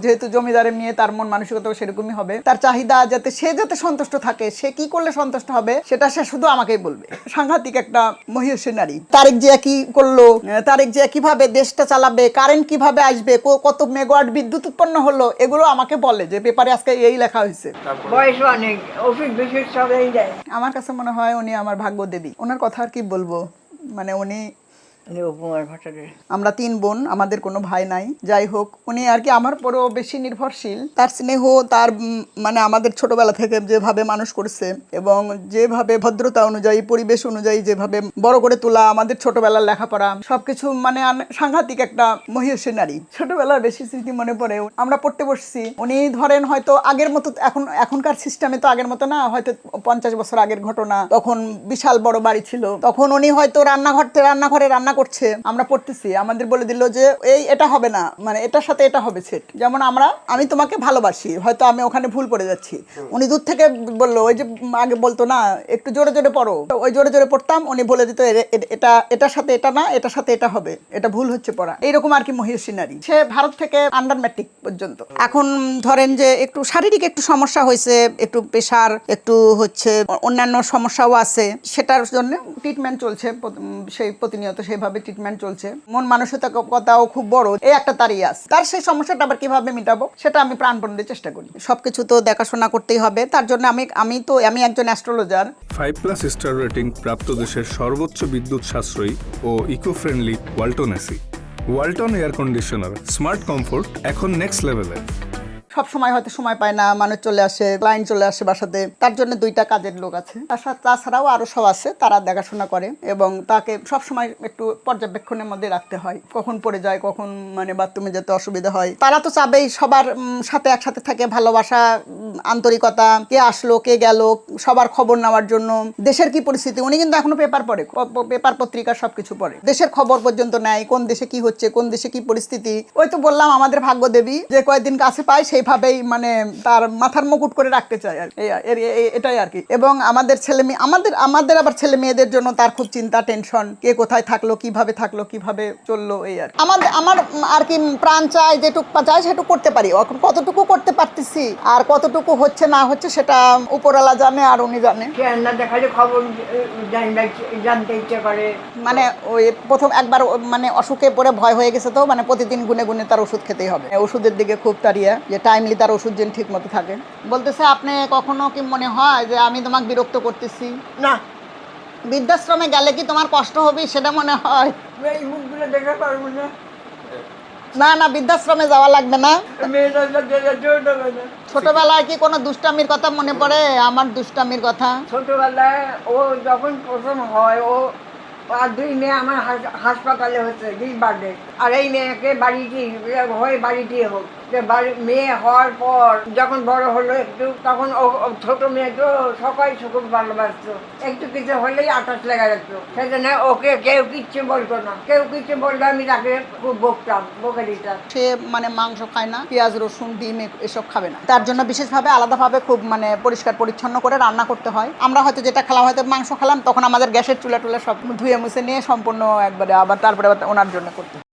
যেহেতু জমিদারের মেয়ে, তার মন মানসিকতা সেরকমই হবে। তার চাহিদা যাতে সন্তুষ্ট থাকে, সে কি করলে সন্তুষ্ট হবে সেটা সে শুধু আমাকেই বলবে। সাংঘাতিক একটা মহিষী নারী। তারেক জিয়া কি করলো, তারেক জিয়া কিভাবে দেশটা চালাবে, কারেন্ট কিভাবে আসবে, কত মেগাওয়াট বিদ্যুৎ উৎপন্ন হলো, এগুলো আমাকে বলে যে পেপারে আজকে এই লেখা হয়েছে। বয়স অনেক, ওষুধ বিশুদ্ধ সবই দেয়। আমার কাছে মনে হয় উনি আমার ভাগ্য দেবী। ওনার কথা আর কি বলবো, মানে উনি আমরা 3 বোন, আমাদের কোনো ভাই নাই। যাই হোক, উনি আর কি আমার পরেও বেশি নির্ভরশীল। তার স্নেহ, তার মানে আমাদের ছোটবেলা থেকে যেভাবে মানুষ করছে এবং যেভাবে ভদ্রতা অনুযায়ী, পরিবেশ অনুযায়ী যেভাবে বড় করে তোলা, আমাদের ছোটবেলার লেখাপড়া সবকিছু, মানে সাংঘাতিক একটা মহিষী নারী। ছোটবেলার বেশি স্মৃতি মনে পড়ে। আমরা পড়তে বসছি, উনি ধরেন হয়তো আগের মতো, এখনকার সিস্টেমে তো আগের মতো না, হয়তো 50 বছর আগের ঘটনা। তখন বিশাল বড় বাড়ি ছিল, তখন উনি হয়তো রান্নাঘরে রান্না করছে, আমরা পড়তেছি, আমাদের বলে দিল যে এটা হবে না, মানে এটার সাথে এটা হবে সেট। যেমন আমি তোমাকে ভালোবাসি, হয়তো আমি ওখানে ভুল পড়ে যাচ্ছি, উনি দূর থেকে বললো, ওই যে আগে বলতো না একটু জোরে জোরে পড়ো, ওই জোরে জোরে পড়তাম, উনি বলে দিত এটার সাথে এটা না, এটার সাথে এটা হবে, এটা ভুল হচ্ছে পড়া। এইরকম আর কি মহিষী নারী। সে ভারত থেকে আন্ডার ম্যাট্রিক পর্যন্ত। এখন ধরেন যে একটু শারীরিক একটু সমস্যা হয়েছে, একটু প্রেশার, একটু হচ্ছে অন্যান্য সমস্যাও আছে, সেটার জন্য ট্রিটমেন্ট চলছে, সেই প্রতিনিয়ত সেইভাবে ট্রিটমেন্ট চলছে। মন মানসিকতাও খুব বড়, এই একটা তারই আছে। তার সেই সমস্যাটা আবার কিভাবে মিটাবো সেটা আমি প্রাণপণ দিয়ে চেষ্টা করি। সবকিছু তো দেখাশোনা করতেই হবে, তার জন্য আমি একজন অ্যাস্ট্রোলজার। 5+ স্টার রেটিং প্রাপ্ত দেশের সর্বোচ্চ বিদ্যুৎ সাশ্রয়ী ও eco friendly Walton AC. Walton air conditioner, smart comfort এখন নেক্সট লেভেলে। সব সময় হয়তো সময় পায় না, মানুষ চলে আসে, ক্লায়েন্ট চলে আসে বাসাতে, তার জন্য 2টা কাজের লোক আছে। তাছাড়াও আরো সব আছে, তারা দেখাশোনা করে এবং তাকে সব সময় একটু পর্যবেক্ষণের মধ্যে রাখতে হয়, কখন পড়ে যায়, কখন মানে বাথরুমে যেতে অসুবিধা হয়। তারা তো চাবেই সবার সাথে একসাথে থাকে, ভালোবাসা, আন্তরিকতা, কে আসলো কে গেল, সবার খবর নেওয়ার জন্য। দেশের কি পরিস্থিতি, উনি কিন্তু এখনো পেপার পড়ে, পেপার পত্রিকা সবকিছু পড়ে, দেশের খবর পর্যন্ত নেয়, কোন দেশে কি হচ্ছে, কোন দেশে কি পরিস্থিতি। ওই তো বললাম আমাদের ভাগ্য দেবী, যে কয়েকদিন কাছে পায় সেইভাবেই মানে তার মাথার মুকুট করে রাখতে চায় আর এটাই আর কি। এবং আমাদের ছেলে মেয়ে, আমাদের আবার ছেলে মেয়েদের জন্য তার খুব চিন্তা, টেনশন, কে কোথায় থাকলো, কিভাবে চললো, এই আর আমার আর কি প্রাণ চায়, যেটুকু চায় সেটুকু করতে পারি। এখন কতটুকু করতে পারতেছি আর কতটুকু হচ্ছে না হচ্ছে সেটা উপরওয়ালা জানে আর উনি জানে। দেখালে খবর জানতে ইচ্ছে করে। মানে ওই প্রথম একবার মানে অসুখে পড়ে ভয় হয়ে গেছে, তো মানে প্রতিদিন গুনে গুনে তার ওষুধ খেতেই হবে। ওষুধের দিকে খুব তাড়িয়ে, যে টাইমলি তার ওষুধ যেন ঠিক মতো থাকে। বলতেছে, আপনি কখনো কি মনে হয় যে আমি তোমাকে বিরক্ত করতেছি? না। বৃদ্ধাশ্রমে গেলে কি তোমার কষ্ট হবে সেটা মনে হয়? এই মুখগুলো দেখে পারবো না। না, বৃদ্ধাশ্রমে যাওয়া লাগবে না। ছোটবেলায় কি কোনো দুষ্টামির কথা মনে পড়ে? আমার দুষ্টামির কথা ছোটবেলায় ও যখন প্রথম হয়, ও আর 2 মেয়ে আমার হাসপাতালে হচ্ছে, 2 বার্থডে। আর এই মেয়েকে বাড়িতেই হোক, যে মেয়ে হওয়ার পর যখন বড় হলো একটু, তখন ও ছোট মেয়ে তো সবাই খুব ভালোবাসতো, একটু কিছু হলেই আটাশ লেগে যেত। সেজন্য ওকে কেউ কিচ্ছু বলতো না, কেউ কিছু বললে আমি তাকে খুব বকে দিতাম। সে মানে মাংস খায় না, পেঁয়াজ রসুন ডিম এসব খাবে না। তার জন্য বিশেষভাবে আলাদাভাবে খুব মানে পরিষ্কার পরিচ্ছন্ন করে রান্না করতে হয়। আমরা হয়তো যেটা খেলাম, হয়তো মাংস খেলাম, তখন আমাদের গ্যাসের চুলা টুলা সব ধুয়ে মুছে নিয়ে সম্পূর্ণ একবারে আবার তারপরে ওনার জন্য করতে হয়।